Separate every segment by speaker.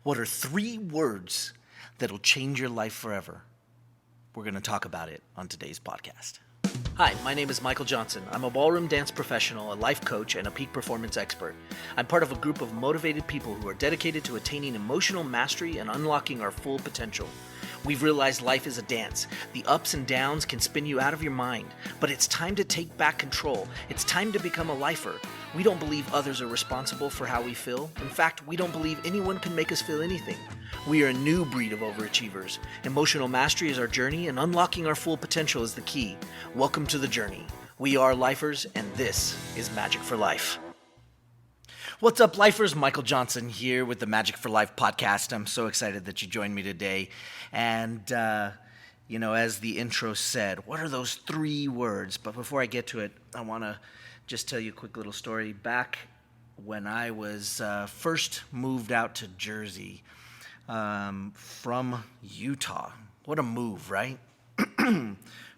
Speaker 1: What are three words that'll change your life forever? We're going to talk about it on today's podcast. Hi, my name is Michael Johnson. I'm a ballroom dance professional, a life coach, and a peak performance expert. I'm part of a group of motivated people who are dedicated to attaining emotional mastery and unlocking our full potential. We've realized life is a dance. The ups and downs can spin you out of your mind, but it's time to take back control. It's time to become a lifer. We don't believe others are responsible for how we feel. In fact, we don't believe anyone can make us feel anything. We are a new breed of overachievers. Emotional mastery is our journey, and unlocking our full potential is the key. Welcome to the journey. We are lifers, and this is Magic for Life. What's up, lifers? Michael Johnson here with the Magic for Life podcast. I'm so excited that you joined me today. And, as the intro said, what are those three words? But before I get to it, I want to just tell you a quick little story. Back when I was first moved out to Jersey from Utah. What a move, right?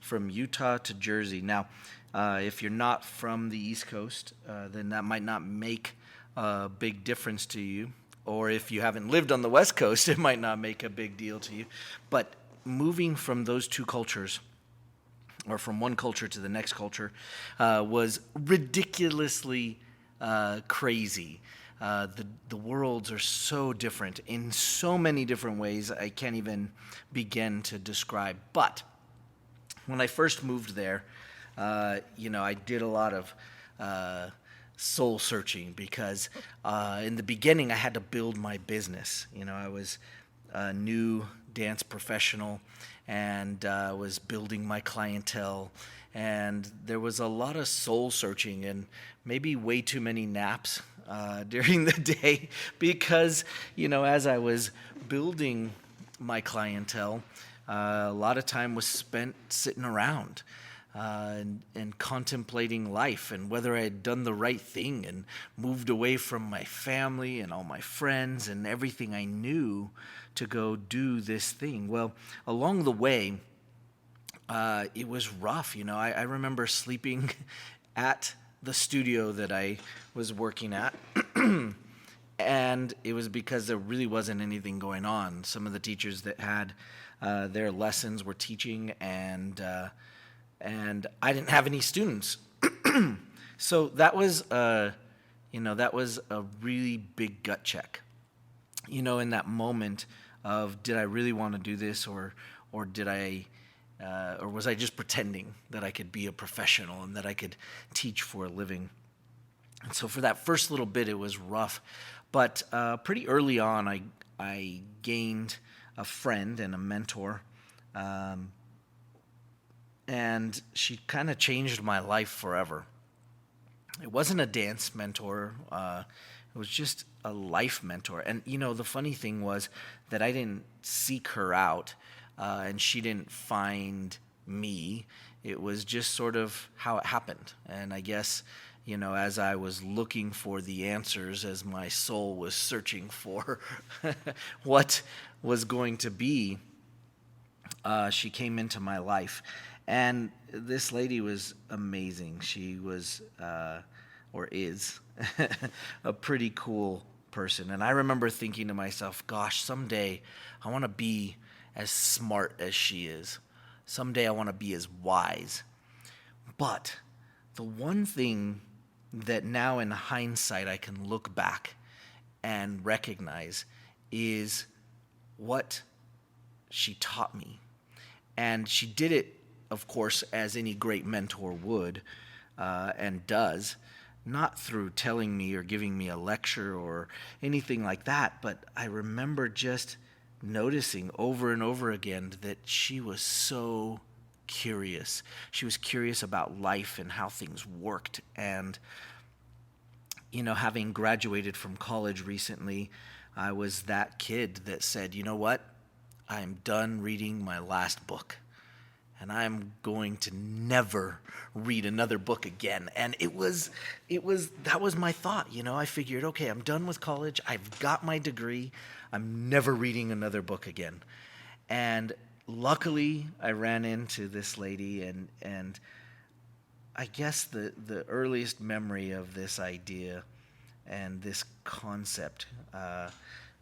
Speaker 1: From Utah to Jersey. Now, if you're not from the East Coast, then that might not make a big difference to you. Or if you haven't lived on the West Coast, it might not make a big deal to you. But moving from those two cultures, or from one culture to the next culture, was ridiculously crazy. The worlds are so different in so many different ways I can't even begin to describe. But when I first moved there, I did a lot of soul searching because in the beginning I had to build my business. I was a new dance professional and was building my clientele, and there was a lot of soul searching and maybe way too many naps during the day because, as I was building my clientele, a lot of time was spent sitting around and contemplating life and whether I had done the right thing and moved away from my family and all my friends and everything I knew to go do this thing. Well, along the way, it was rough. I remember sleeping at the studio that I was working at. And it was because there really wasn't anything going on. Some of the teachers that had their lessons were teaching, and I didn't have any students. So that was a really big gut check. In that moment of, did I really want to do this, or did I, or was I just pretending that I could be a professional and that I could teach for a living? And so for that first little bit, it was rough. But pretty early on, I gained a friend and a mentor, and she kind of changed my life forever. It wasn't a dance mentor. It was just a life mentor. And, the funny thing was that I didn't seek her out, and she didn't find me. It was just sort of how it happened. And I guess, as I was looking for the answers, as my soul was searching for what was going to be, she came into my life. And this lady was amazing. She was, or is, a pretty cool person. And I remember thinking to myself, gosh, someday I want to be as smart as she is. Someday I want to be as wise. But the one thing that now in hindsight I can look back and recognize is what she taught me. And she did it, of course, as any great mentor would and does, not through telling me or giving me a lecture or anything like that, but I remember just noticing over and over again that she was so curious. She was curious about life and how things worked. And, having graduated from college recently, I was that kid that said, you know what? I'm done reading my last book, and I'm going to never read another book again. And that was my thought. I figured, okay, I'm done with college. I've got my degree. I'm never reading another book again. And luckily, I ran into this lady, and I guess the earliest memory of this idea and this concept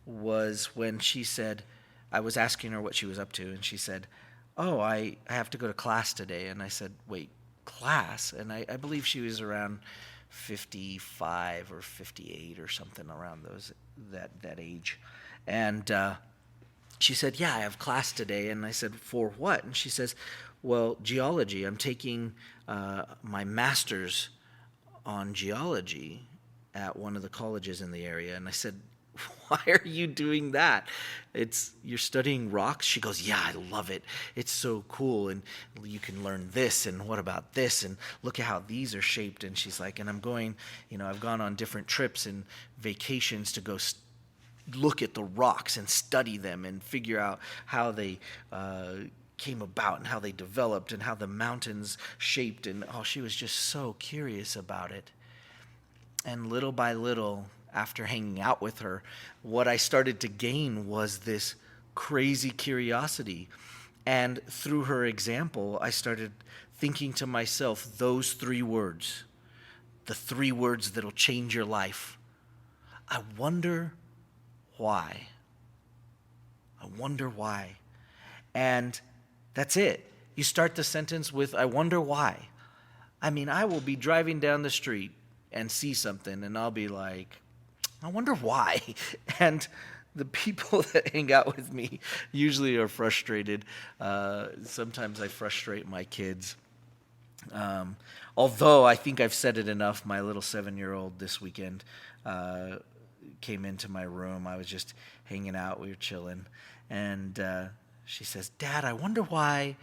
Speaker 1: was when she said, I was asking her what she was up to, and she said, "Oh, I have to go to class today." And I said, "Wait, class?" And I believe she was around 55 or 58 or something around that age. And she said, "Yeah, I have class today." And I said, "For what?" And she says, "Well, geology. I'm taking my master's on geology at one of the colleges in the area." And I said, "Why are you doing that? You're studying rocks?" She goes, "Yeah, I love it. It's so cool, and you can learn this, and what about this, and look at how these are shaped." And she's like, "And I'm going, I've gone on different trips and vacations to go look at the rocks and study them and figure out how they came about and how they developed and how the mountains shaped." And she was just so curious about it. And little by little, after hanging out with her, what I started to gain was this crazy curiosity. And through her example, I started thinking to myself, those 3 words, the 3 words that'll change your life. I wonder why. I wonder why. And that's it. You start the sentence with, "I wonder why." I mean, I will be driving down the street and see something, and I'll be like, "I wonder why." And the people that hang out with me usually are frustrated. Sometimes I frustrate my kids. Although I think I've said it enough, my little 7-year-old this weekend came into my room. I was just hanging out. We were chilling. And she says, "Dad, I wonder why."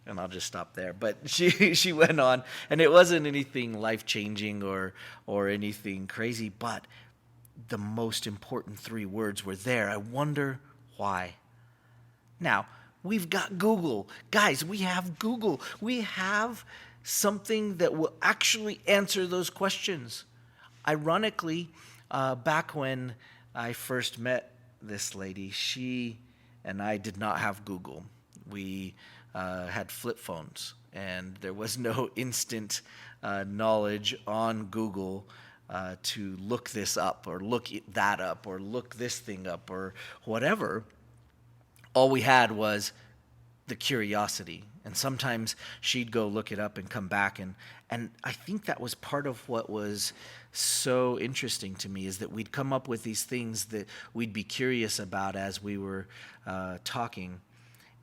Speaker 1: And I'll just stop there. But she went on, and it wasn't anything life-changing or anything crazy, but the most important 3 words were there. I wonder why. Now, we've got Google. Guys, we have Google. We have something that will actually answer those questions. Ironically, back when I first met this lady, she and I did not have Google. We had flip phones, and there was no instant knowledge on Google to look this up or look that up or look this thing up or whatever. All we had was the curiosity. And sometimes she'd go look it up and come back. And I think that was part of what was so interesting to me, is that we'd come up with these things that we'd be curious about as we were talking.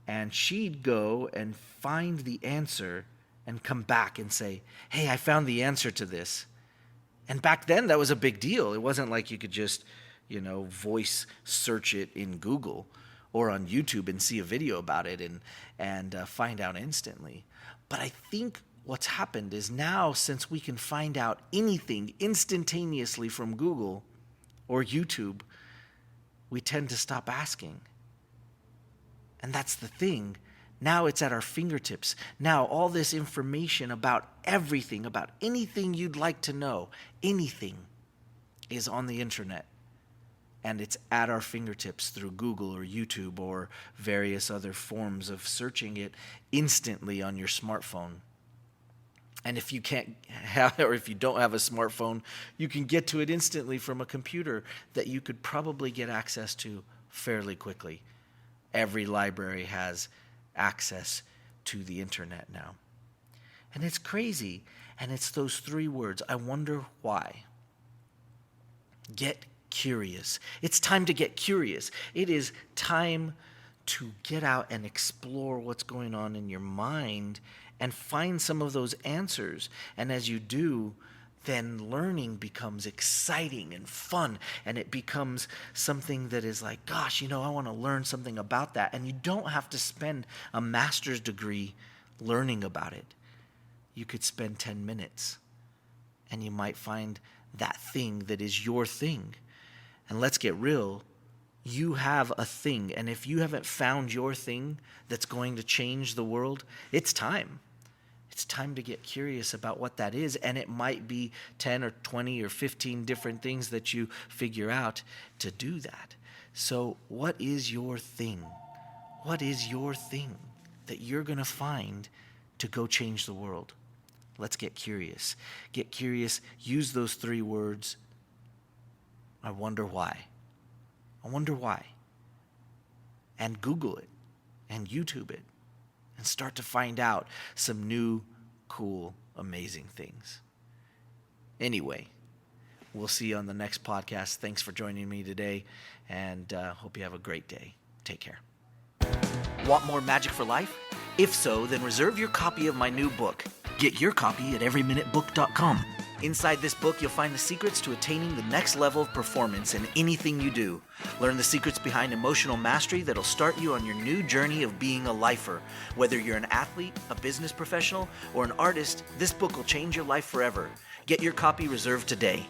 Speaker 1: And she'd go and find the answer and come back and say, "Hey, I found the answer to this." And back then, that was a big deal. It wasn't like you could just, voice search it in Google or on YouTube and see a video about it and find out instantly. But I think what's happened is now, since we can find out anything instantaneously from Google or YouTube, we tend to stop asking. And that's the thing. Now it's at our fingertips. Now all this information about everything, about anything you'd like to know, anything, is on the internet. And it's at our fingertips through Google or YouTube or various other forms of searching it instantly on your smartphone. And if you can't have, or if you don't have a smartphone, you can get to it instantly from a computer that you could probably get access to fairly quickly. Every library has access to the internet now. And it's crazy. And it's those 3 words. I wonder why. Get curious. It's time to get curious. It is time to get out and explore what's going on in your mind and find some of those answers. And as you do, then learning becomes exciting and fun, and it becomes something that is like, gosh, I want to learn something about that. And you don't have to spend a master's degree learning about it. You could spend 10 minutes, and you might find that thing that is your thing. And let's get real, you have a thing, and if you haven't found your thing that's going to change the world, it's time. It's time to get curious about what that is, and it might be 10 or 20 or 15 different things that you figure out to do that. So what is your thing? What is your thing that you're going to find to go change the world? Let's get curious. Get curious. Use those 3 words. I wonder why. I wonder why. And Google it and YouTube it and start to find out some new, cool, amazing things. Anyway, we'll see you on the next podcast. Thanks for joining me today, and hope you have a great day. Take care. Want more magic for life? If so, then reserve your copy of my new book. Get your copy at everyminutebook.com. Inside this book, you'll find the secrets to attaining the next level of performance in anything you do. Learn the secrets behind emotional mastery that'll start you on your new journey of being a lifer. Whether you're an athlete, a business professional, or an artist, this book will change your life forever. Get your copy reserved today.